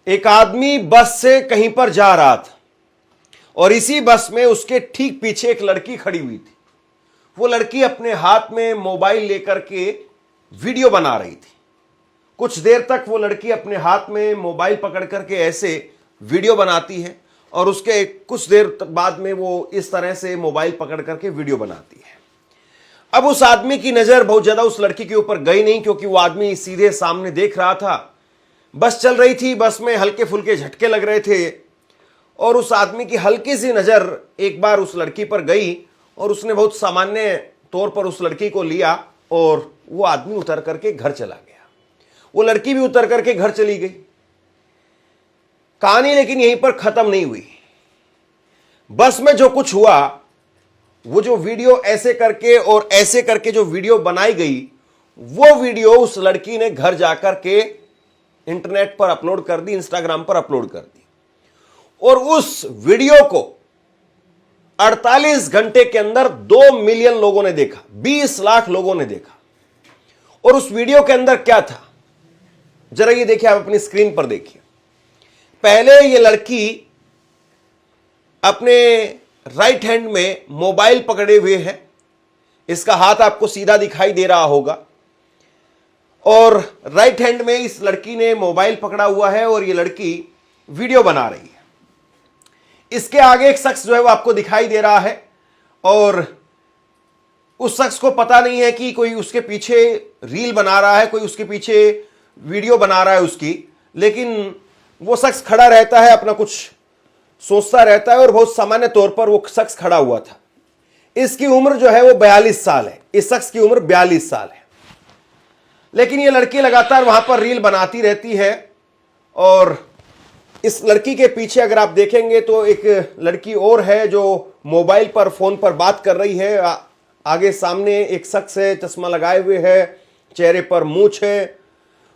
एक आदमी बस से कहीं पर जा रहा था और इसी बस में उसके ठीक पीछे एक लड़की खड़ी हुई थी। वो लड़की अपने हाथ में मोबाइल लेकर के वीडियो बना रही थी। कुछ देर तक वो लड़की अपने हाथ में मोबाइल पकड़ करके ऐसे वीडियो बनाती है और उसके कुछ देर बाद में वो इस तरह से मोबाइल पकड़ करके वीडियो बनाती है। अब उस आदमी की नजर बहुत ज्यादा उस लड़की के ऊपर गई नहीं, क्योंकि वो आदमी सीधे सामने देख रहा था। बस चल रही थी, बस में हल्के फुल्के झटके लग रहे थे और उस आदमी की हल्की सी नजर एक बार उस लड़की पर गई और उसने बहुत सामान्य तौर पर उस लड़की को लिया और वो आदमी उतर करके घर चला गया। वो लड़की भी उतर करके घर चली गई। कहानी लेकिन यहीं पर खत्म नहीं हुई। बस में जो कुछ हुआ, वो जो वीडियो ऐसे करके और ऐसे करके जो वीडियो बनाई गई, वो वीडियो उस लड़की ने घर जाकर के इंटरनेट पर अपलोड कर दी, इंस्टाग्राम पर अपलोड कर दी और उस वीडियो को 48 घंटे के अंदर 2 मिलियन लोगों ने देखा, 20 लाख लोगों ने देखा। और उस वीडियो के अंदर क्या था, जरा ये देखिए, आप अपनी स्क्रीन पर देखिए। पहले ये लड़की अपने राइट हैंड में मोबाइल पकड़े हुए है, इसका हाथ आपको सीधा दिखाई दे रहा होगा और राइट हैंड में इस लड़की ने मोबाइल पकड़ा हुआ है और ये लड़की वीडियो बना रही है। इसके आगे एक शख्स जो है वो आपको दिखाई दे रहा है और उस शख्स को पता नहीं है कि कोई उसके पीछे रील बना रहा है, कोई उसके पीछे वीडियो बना रहा है उसकी, लेकिन वो शख्स खड़ा रहता है, अपना कुछ सोचता रहता है और बहुत सामान्य तौर पर वो शख्स खड़ा हुआ था। इसकी उम्र जो है वो 42 साल है। इस शख्स की उम्र 42 साल है, लेकिन ये लड़की लगातार वहां पर रील बनाती रहती है और इस लड़की के पीछे अगर आप देखेंगे तो एक लड़की और है जो मोबाइल पर फोन पर बात कर रही है। आगे सामने एक शख्स है, चश्मा लगाए हुए है, चेहरे पर मूंछ है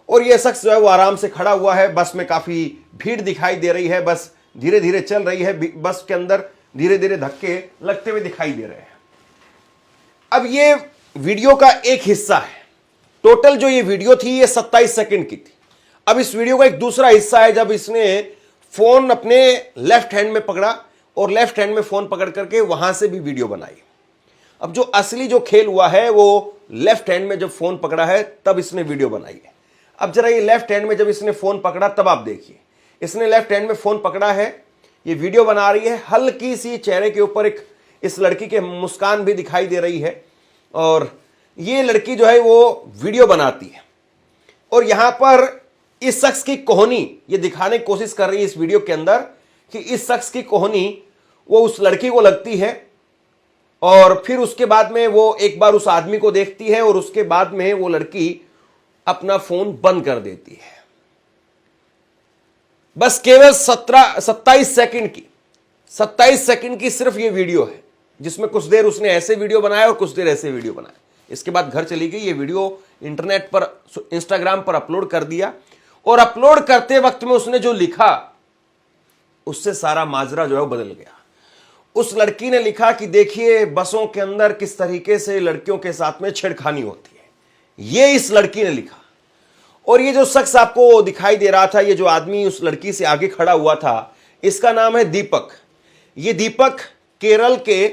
और यह शख्स जो है वो आराम से खड़ा हुआ है। बस में काफी भीड़ दिखाई दे रही है, बस धीरे धीरे चल रही है, बस के अंदर धीरे धीरे धक्के लगते हुए दिखाई दे रहे हैं। अब ये वीडियो का एक हिस्सा है। टोटल जो ये वीडियो थी ये 27 सेकंड की थी। अब इस वीडियो का एक दूसरा हिस्सा है जब इसने फोन अपने लेफ्ट हैंड में पकड़ा और लेफ्ट हैंड में फोन पकड़ करके वहां से भी वीडियो बनाई। अब जो असली जो खेल हुआ है वो लेफ्ट हैंड में जब फोन पकड़ा है तब इसने वीडियो बनाई है। अब जरा ये लेफ्ट हैंड में जब इसने फोन पकड़ा तब आप देखिए, इसने लेफ्ट हैंड में फोन पकड़ा है, ये वीडियो बना रही है। हल्की सी चेहरे के ऊपर एक इस लड़की के मुस्कान भी दिखाई दे रही है और ये लड़की जो है वो वीडियो बनाती है और यहां पर इस शख्स की कोहनी ये दिखाने की कोशिश कर रही है इस वीडियो के अंदर कि इस शख्स की कोहनी वो उस लड़की को लगती है और फिर उसके बाद में वो एक बार उस आदमी को देखती है और उसके बाद में वो लड़की अपना फोन बंद कर देती है। बस केवल 27 सेकंड की सिर्फ ये वीडियो है जिसमें कुछ देर उसने ऐसे वीडियो बनाया और कुछ देर ऐसे वीडियो बनाया। इसके बाद घर चली गई। ये वीडियो इंटरनेट पर इंस्टाग्राम पर अपलोड कर दिया और अपलोड करते वक्त में उसने जो लिखा उससे सारा माजरा जो है वो बदल गया। उस लड़की ने लिखा कि देखिए बसों के अंदर किस तरीके से लड़कियों के साथ में छेड़खानी होती है, ये इस लड़की ने लिखा। और ये जो शख्स आपको दिखाई दे रहा था, ये जो आदमी उस लड़की से आगे खड़ा हुआ था, इसका नाम है दीपक। ये दीपक केरल के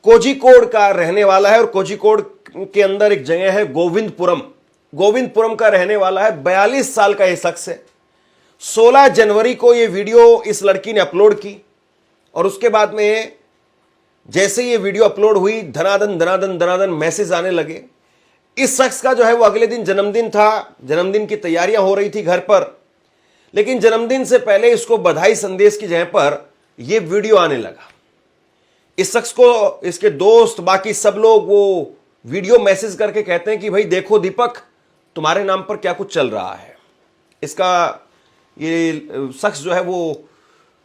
कोझिकोड का रहने वाला है और कोझिकोड के अंदर एक जगह है गोविंदपुरम का रहने वाला है। 42 साल का ये शख्स है। 16 जनवरी को ये वीडियो इस लड़की ने अपलोड की और उसके बाद में जैसे ये वीडियो अपलोड हुई धनाधन मैसेज आने लगे। इस शख्स का जो है वो अगले दिन जन्मदिन था, जन्मदिन की तैयारियां हो रही थी घर पर, लेकिन जन्मदिन से पहले इसको बधाई संदेश की जगह पर यह वीडियो आने लगा। इस शख्स को इसके दोस्त बाकी सब लोग वो वीडियो मैसेज करके कहते हैं कि भाई देखो दीपक, तुम्हारे नाम पर क्या कुछ चल रहा है। इसका ये शख्स जो है वो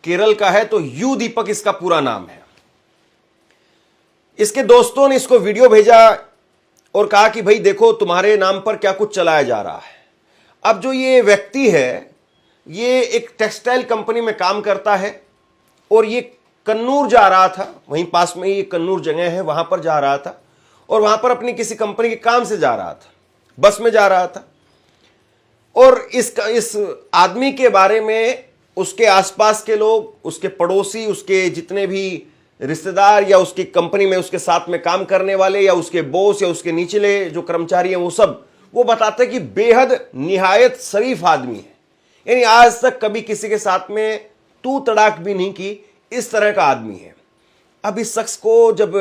केरल का है, तो यू दीपक इसका पूरा नाम है। इसके दोस्तों ने इसको वीडियो भेजा और कहा कि भाई देखो तुम्हारे नाम पर क्या कुछ चलाया जा रहा है। अब जो ये व्यक्ति है ये एक टेक्सटाइल कंपनी में काम करता है और ये कन्नूर जा रहा था, वहीं पास में ही कन्नूर जगह है, वहां पर जा रहा था और वहां पर अपनी किसी कंपनी के काम से जा रहा था, बस में जा रहा था। और इस आदमी के बारे में उसके आसपास के लोग, उसके पड़ोसी, उसके जितने भी रिश्तेदार या उसकी कंपनी में उसके साथ में काम करने वाले या उसके बॉस या उसके निचले जो कर्मचारी हैं, वो बताते हैं कि बेहद निहायत शरीफ आदमी है। यानी आज तक कभी किसी के साथ में तू तड़ाक भी नहीं की, इस तरह का आदमी है। अब इस शख्स को जब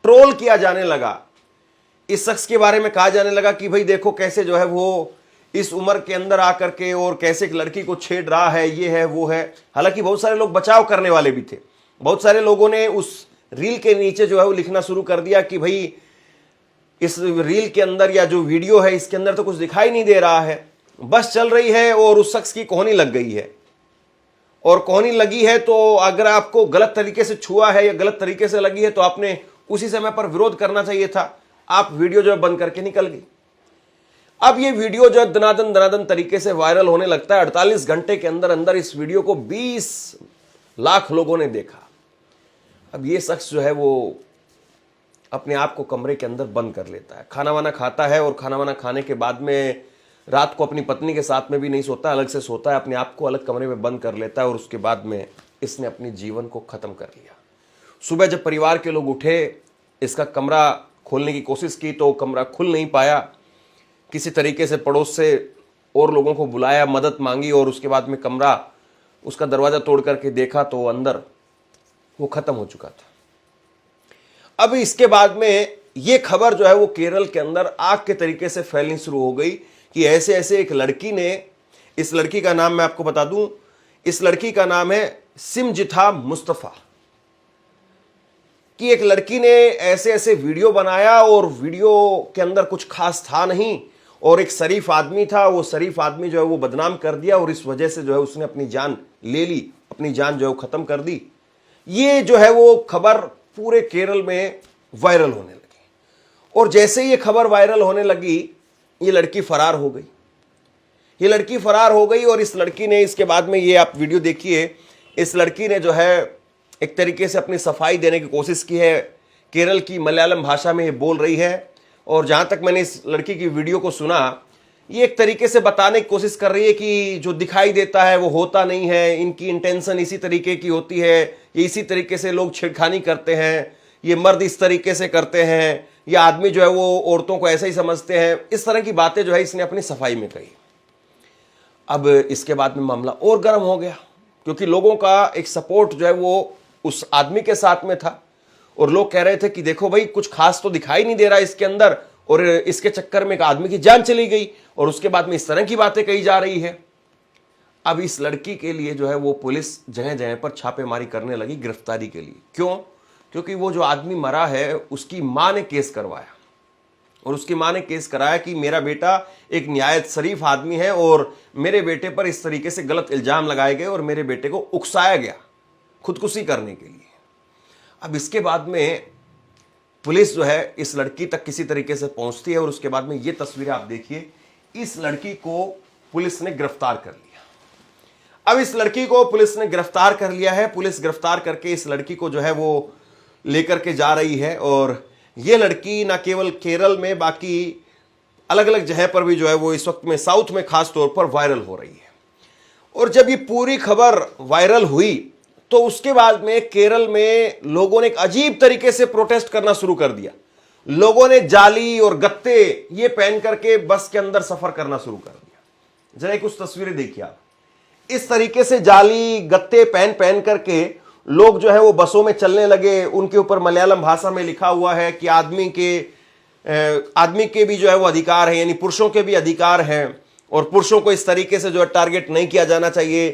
ट्रोल किया जाने लगा, इस शख्स के बारे में कहा जाने लगा कि भाई देखो कैसे जो है वो इस उम्र के अंदर आकर के और कैसे एक लड़की को छेड़ रहा है, ये है वो है। हालांकि बहुत सारे लोग बचाव करने वाले भी थे। बहुत सारे लोगों ने उस रील के नीचे जो है वो लिखना शुरू कर दिया कि भाई इस रील के अंदर या जो वीडियो है इसके अंदर तो कुछ दिखाई नहीं दे रहा है, बस चल रही है और उस शख्स की कोहनी लग गई है। और कोहनी लगी है तो अगर आपको गलत तरीके से छुआ है या गलत तरीके से लगी है तो आपने उसी समय पर विरोध करना चाहिए था। आप वीडियो जो है बंद करके निकल गई। अब ये वीडियो जो है दनादन तरीके से वायरल होने लगता है। 48 घंटे के अंदर अंदर इस वीडियो को 20 लाख लोगों ने देखा। अब ये शख्स जो है वो अपने आप को कमरे के अंदर बंद कर लेता है, खाना वाना खाता है और खाना वाना खाने के बाद में रात को अपनी पत्नी के साथ में भी नहीं सोता, अलग से सोता है, अपने आप को अलग कमरे में बंद कर लेता है और उसके बाद में इसने अपने जीवन को खत्म कर लिया। सुबह जब परिवार के लोग उठे, इसका कमरा खोलने की कोशिश की तो कमरा खुल नहीं पाया। किसी तरीके से पड़ोस से और लोगों को बुलाया, मदद मांगी और उसके बाद में कमरा, उसका दरवाज़ा तोड़ करके देखा तो अंदर वो खत्म हो चुका था। अब इसके बाद में ये खबर जो है वो केरल के अंदर आग के तरीके से फैलनी शुरू हो गई कि ऐसे ऐसे एक लड़की ने, इस लड़की का नाम मैं आपको बता दूं, इस लड़की का नाम है सिमजिथा मुस्तफा, कि एक लड़की ने ऐसे ऐसे वीडियो बनाया और वीडियो के अंदर कुछ खास था नहीं और एक शरीफ आदमी था। वो शरीफ आदमी जो है वो बदनाम कर दिया और इस वजह से जो है उसने अपनी जान ले ली, अपनी जान जो है वो खत्म कर दी। ये जो है वो खबर पूरे केरल में वायरल होने लगी और जैसे ये खबर वायरल होने लगी, ये लड़की फरार हो गई। ये लड़की फरार हो गई और इस लड़की ने, इसके बाद में ये आप वीडियो देखिए, इस लड़की ने जो है एक तरीके से अपनी सफाई देने की कोशिश की है। केरल की मलयालम भाषा में ये बोल रही है और जहाँ तक मैंने इस लड़की की वीडियो को सुना, ये एक तरीके से बताने की कोशिश कर रही है कि जो दिखाई देता है वो होता नहीं है, इनकी इंटेंशन इसी तरीके की होती है, ये इसी तरीके से लोग छेड़खानी करते हैं, ये मर्द इस तरीके से करते हैं, ये आदमी जो है वो औरतों को ऐसे ही समझते हैं। इस तरह की बातें जो है इसने अपनी सफाई में कही। अब इसके बाद में मामला और गर्म हो गया क्योंकि लोगों का एक सपोर्ट जो है वो उस आदमी के साथ में था और लोग कह रहे थे कि देखो भाई कुछ खास तो दिखाई नहीं दे रहा इसके अंदर और इसके चक्कर में एक आदमी की जान चली गई और उसके बाद में इस तरह की बातें कही जा रही है। अब इस लड़की के लिए जो है वो पुलिस जगह जगह पर छापेमारी करने लगी गिरफ्तारी के लिए। क्यों? क्योंकि वो जो आदमी मरा है उसकी मां ने केस करवाया और उसकी मां ने केस कराया कि मेरा बेटा एक निहायत शरीफ आदमी है और मेरे बेटे पर इस तरीके से गलत इल्जाम लगाए गए और मेरे बेटे को उकसाया गया खुदकुशी करने के लिए। अब इसके बाद में पुलिस जो है इस लड़की तक किसी तरीके से पहुंचती है और उसके बाद में ये तस्वीरें आप देखिए, इस लड़की को पुलिस ने गिरफ्तार कर लिया। अब इस लड़की को पुलिस ने गिरफ्तार कर लिया है। पुलिस गिरफ्तार करके इस लड़की को जो है वो लेकर के जा रही है और ये लड़की ना केवल केरल में बाकी अलग अलग जगह पर भी जो है वो इस वक्त में साउथ में खास तौर पर वायरल हो रही है। और जब ये पूरी खबर वायरल हुई तो उसके बाद में केरल में लोगों ने एक अजीब तरीके से प्रोटेस्ट करना शुरू कर दिया। लोगों ने जाली और गत्ते ये पहन करके बस के अंदर सफर करना शुरू कर दिया। जरा कुछ तस्वीरें देखिए आप। इस तरीके से जाली गत्ते पहन करके लोग जो है वो बसों में चलने लगे। उनके ऊपर मलयालम भाषा में लिखा हुआ है कि आदमी के भी जो है वो अधिकार है, यानी पुरुषों के भी अधिकार हैं और पुरुषों को इस तरीके से जो है टारगेट नहीं किया जाना चाहिए।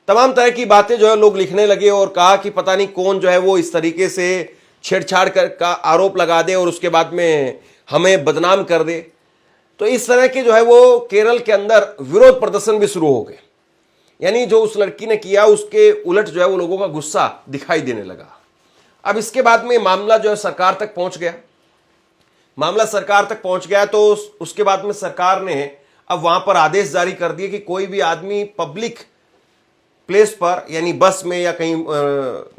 तमाम तरह की बातें जो है लोग लिखने लगे और कहा कि पता नहीं कौन जो है वो इस तरीके से छेड़छाड़ का आरोप लगा दे और उसके बाद में हमें बदनाम कर दे। तो इस तरह के जो है वो केरल के अंदर विरोध प्रदर्शन भी शुरू हो गए। यानी जो उस लड़की ने किया उसके उलट जो है वो लोगों का गुस्सा दिखाई देने लगा। अब इसके बाद में मामला जो है सरकार तक पहुंच गया। मामला सरकार तक पहुंच गया तो उसके बाद में सरकार ने अब वहां पर आदेश जारी कर दिए कि कोई भी आदमी पब्लिक प्लेस पर यानी बस में या कहीं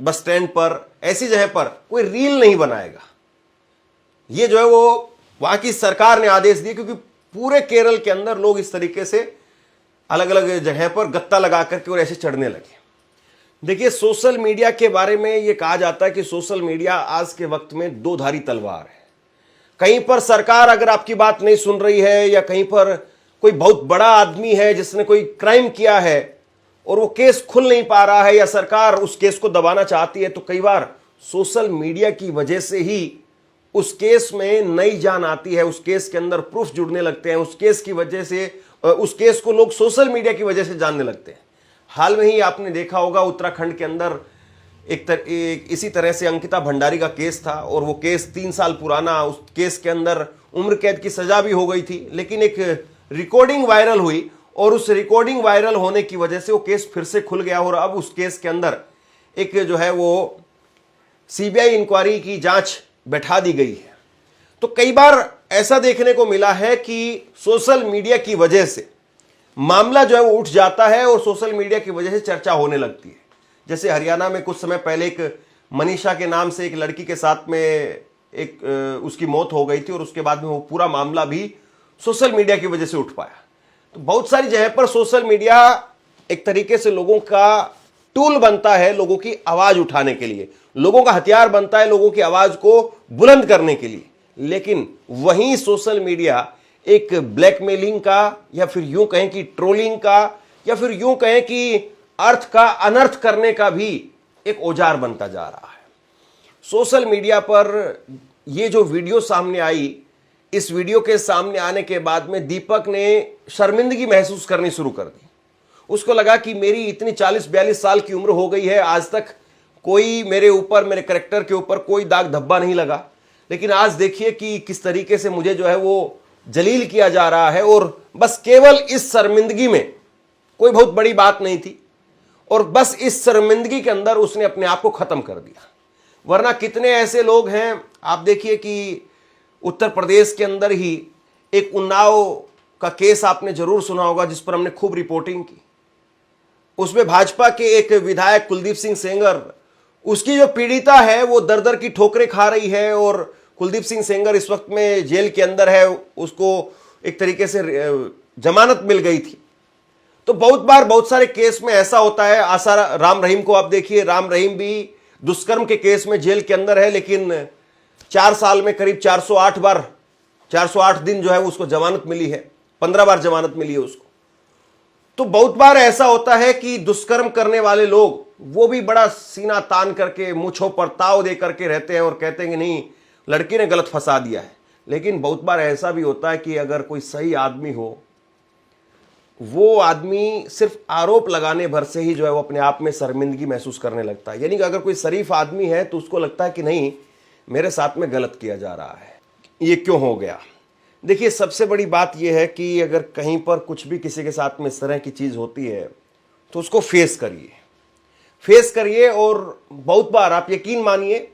बस स्टैंड पर ऐसी जगह पर कोई रील नहीं बनाएगा। ये जो है वो वहां की सरकार ने आदेश दिए क्योंकि पूरे केरल के अंदर लोग इस तरीके से अलग अलग जगह पर गत्ता लगा करके और ऐसे चढ़ने लगे। देखिए, सोशल मीडिया के बारे में ये कहा जाता है कि सोशल मीडिया आज के वक्त में दो धारी तलवार है। कहीं पर सरकार अगर आपकी बात नहीं सुन रही है, या कहीं पर कोई बहुत बड़ा आदमी है जिसने कोई क्राइम किया है और वो केस खुल नहीं पा रहा है, या सरकार उस केस को दबाना चाहती है, तो कई बार सोशल मीडिया की वजह से ही उस केस में नई जान आती है, उस केस के अंदर प्रूफ जुड़ने लगते हैं, उस केस की वजह से, उस केस को लोग सोशल मीडिया की वजह से जानने लगते हैं। हाल में ही आपने देखा होगा, उत्तराखंड के अंदर इसी तरह से अंकिता भंडारी का केस था, और वो केस 3 साल पुराना, उस केस के अंदर उम्र कैद की सजा भी हो गई थी, लेकिन एक रिकॉर्डिंग वायरल हुई, और उस रिकॉर्डिंग वायरल होने की वजह से वो केस फिर से खुल गया, और अब उस केस के अंदर एक जो है वो सीबीआई इंक्वायरी की जांच बैठा दी गई है। तो कई बार ऐसा देखने को मिला है कि सोशल मीडिया की वजह से मामला जो है वो उठ जाता है, और सोशल मीडिया की वजह से चर्चा होने लगती है। जैसे हरियाणा में कुछ समय पहले एक मनीषा के नाम से एक लड़की के साथ में एक उसकी मौत हो गई थी, और उसके बाद में वो पूरा मामला भी सोशल मीडिया की वजह से उठ पाया। तो बहुत सारी जगह पर सोशल मीडिया एक तरीके से लोगों का टूल बनता है, लोगों की आवाज उठाने के लिए, लोगों का हथियार बनता है लोगों की आवाज को बुलंद करने के लिए। लेकिन वहीं सोशल मीडिया एक ब्लैकमेलिंग का, या फिर यूं कहें कि ट्रोलिंग का, या फिर यूं कहें कि अर्थ का अनर्थ करने का भी एक औजार बनता जा रहा है। सोशल मीडिया पर ये जो वीडियो सामने आई, इस वीडियो के सामने आने के बाद में दीपक ने शर्मिंदगी महसूस करनी शुरू कर दी। उसको लगा कि मेरी इतनी 40-42 साल की उम्र हो गई है, आज तक कोई मेरे ऊपर, मेरे कैरेक्टर के ऊपर कोई दाग धब्बा नहीं लगा, लेकिन आज देखिए कि किस तरीके से मुझे जो है वो जलील किया जा रहा है, और बस केवल इस शर्मिंदगी में, कोई बहुत बड़ी बात नहीं थी, और बस इस शर्मिंदगी के अंदर उसने अपने आप को खत्म कर दिया। वरना कितने ऐसे लोग हैं, आप देखिए कि उत्तर प्रदेश के अंदर ही एक उन्नाव का केस आपने जरूर सुना होगा, जिस पर हमने खूब रिपोर्टिंग की। उसमें भाजपा के एक विधायक कुलदीप सिंह सेंगर, उसकी जो पीड़िता है वो दर दर की ठोकरें खा रही है, और कुलदीप सिंह सेंगर इस वक्त में जेल के अंदर है, उसको एक तरीके से जमानत मिल गई थी। तो बहुत बार बहुत सारे केस में ऐसा होता है। आशा राम रहीम को आप देखिए, राम रहीम भी दुष्कर्म के केस में जेल के अंदर है, लेकिन 4 साल में करीब 408 दिन जो है उसको जमानत मिली है, 15 बार जमानत मिली है उसको। तो बहुत बार ऐसा होता है कि दुष्कर्म करने वाले लोग वो भी बड़ा सीना तान करके, मूंछों पर ताव दे करके रहते हैं और कहते हैं कि नहीं, लड़की ने गलत फंसा दिया है। लेकिन बहुत बार ऐसा भी होता है कि अगर कोई सही आदमी हो, वो आदमी सिर्फ आरोप लगाने भर से ही जो है वो अपने आप में शर्मिंदगी महसूस करने लगता है। यानी कि अगर कोई शरीफ आदमी है तो उसको लगता है कि नहीं, मेरे साथ में गलत किया जा रहा है, ये क्यों हो गया। देखिए, सबसे बड़ी बात यह है कि अगर कहीं पर कुछ भी किसी के साथ में इस तरह की चीज़ होती है तो उसको फेस करिए। और बहुत बार आप यकीन मानिए,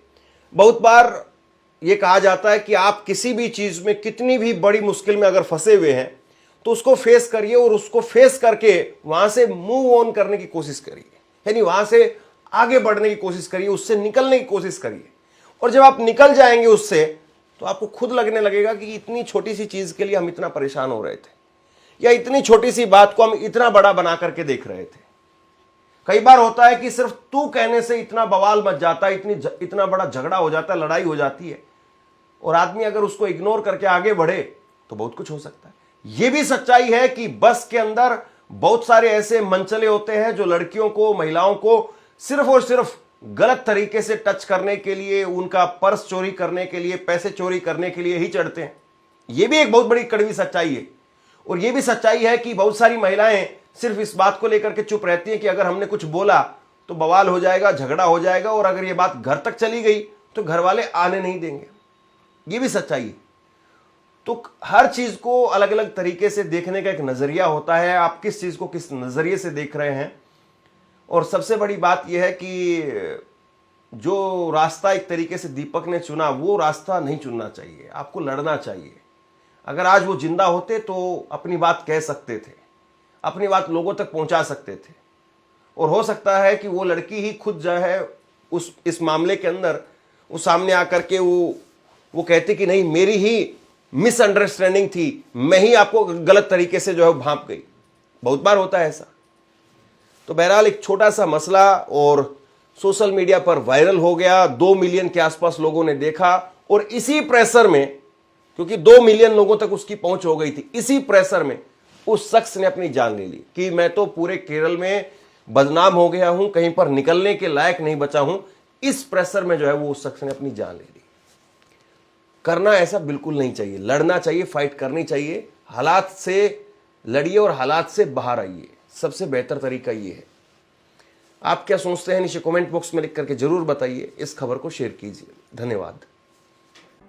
बहुत बार ये कहा जाता है कि आप किसी भी चीज़ में कितनी भी बड़ी मुश्किल में अगर फंसे हुए हैं तो उसको फेस करिए, और उसको फेस करके वहां से मूव ऑन करने की कोशिश करिए, यानी वहां से आगे बढ़ने की कोशिश करिए, उससे निकलने की कोशिश करिए। और जब आप निकल जाएंगे उससे, तो आपको खुद लगने लगेगा कि इतनी छोटी सी चीज के लिए हम इतना परेशान हो रहे थे, या इतनी छोटी सी बात को हम इतना बड़ा बना करके देख रहे थे। कई बार होता है कि सिर्फ तू कहने से इतना बवाल मच जाता है, इतना बड़ा झगड़ा हो जाता है, लड़ाई हो जाती है, और आदमी अगर उसको इग्नोर करके आगे बढ़े तो बहुत कुछ हो सकता है। यह भी सच्चाई है कि बस के अंदर बहुत सारे ऐसे मंचले होते हैं जो लड़कियों को, महिलाओं को सिर्फ और सिर्फ गलत तरीके से टच करने के लिए, उनका पर्स चोरी करने के लिए, पैसे चोरी करने के लिए ही चढ़ते हैं। यह भी एक बहुत बड़ी कड़वी सच्चाई है। और यह भी सच्चाई है कि बहुत सारी महिलाएं सिर्फ इस बात को लेकर के चुप रहती हैं कि अगर हमने कुछ बोला तो बवाल हो जाएगा, झगड़ा हो जाएगा, और अगर यह बात घर तक चली गई तो घर वाले आने नहीं देंगे। यह भी सच्चाई है। तो हर चीज को अलग अलग तरीके से देखने का एक नजरिया होता है। आप किस चीज को किस नजरिए से देख रहे हैं। और सबसे बड़ी बात यह है कि जो रास्ता एक तरीके से दीपक ने चुना, वो रास्ता नहीं चुनना चाहिए, आपको लड़ना चाहिए। अगर आज वो जिंदा होते तो अपनी बात कह सकते थे, अपनी बात लोगों तक पहुंचा सकते थे, और हो सकता है कि वो लड़की ही खुद जो है इस मामले के अंदर वो सामने आकर के वो कहती कि नहीं, मेरी ही मिसअंडरस्टैंडिंग थी, मैं ही आपको गलत तरीके से जो है भांप गई। बहुत बार होता है ऐसा। तो बहरहाल एक छोटा सा मसला और सोशल मीडिया पर वायरल हो गया, 2 मिलियन के आसपास लोगों ने देखा, और इसी प्रेशर में, क्योंकि 2 मिलियन लोगों तक उसकी पहुंच हो गई थी, इसी प्रेशर में उस शख्स ने अपनी जान ले ली कि मैं तो पूरे केरल में बदनाम हो गया हूं, कहीं पर निकलने के लायक नहीं बचा हूं। इस प्रेशर में जो है वो उस शख्स ने अपनी जान ले ली। करना ऐसा बिल्कुल नहीं चाहिए, लड़ना चाहिए, फाइट करनी चाहिए, हालात से लड़िए और हालात से बाहर आइए, सबसे बेहतर तरीका ये है। आप क्या सोचते हैं नीचे कमेंट बॉक्स में लिख करके जरूर बताइए, इस खबर को शेयर कीजिए। धन्यवाद।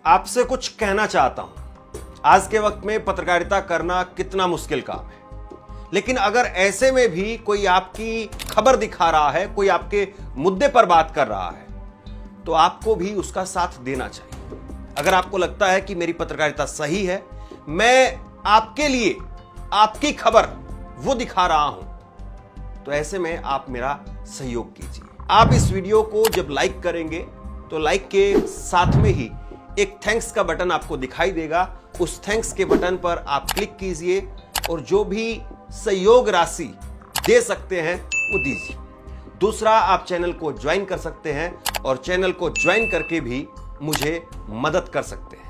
आपसे कुछ कहना चाहता हूं, आज के वक्त में पत्रकारिता करना कितना मुश्किल काम है, लेकिन अगर ऐसे में भी कोई आपकी खबर दिखा रहा है, कोई आपके मुद्दे पर बात कर रहा है, तो आपको भी उसका साथ देना चाहिए। अगर आपको लगता है कि मेरी पत्रकारिता सही है, मैं आपके लिए आपकी खबर वो दिखा रहा हूं, तो ऐसे में आप मेरा सहयोग कीजिए। आप इस वीडियो को जब लाइक करेंगे तो लाइक के साथ में ही एक थैंक्स का बटन आपको दिखाई देगा, उस थैंक्स के बटन पर आप क्लिक कीजिए और जो भी सहयोग राशि दे सकते हैं वो दीजिए। दूसरा, आप चैनल को ज्वाइन कर सकते हैं और चैनल को ज्वाइन करके भी मुझे मदद कर सकते हैं।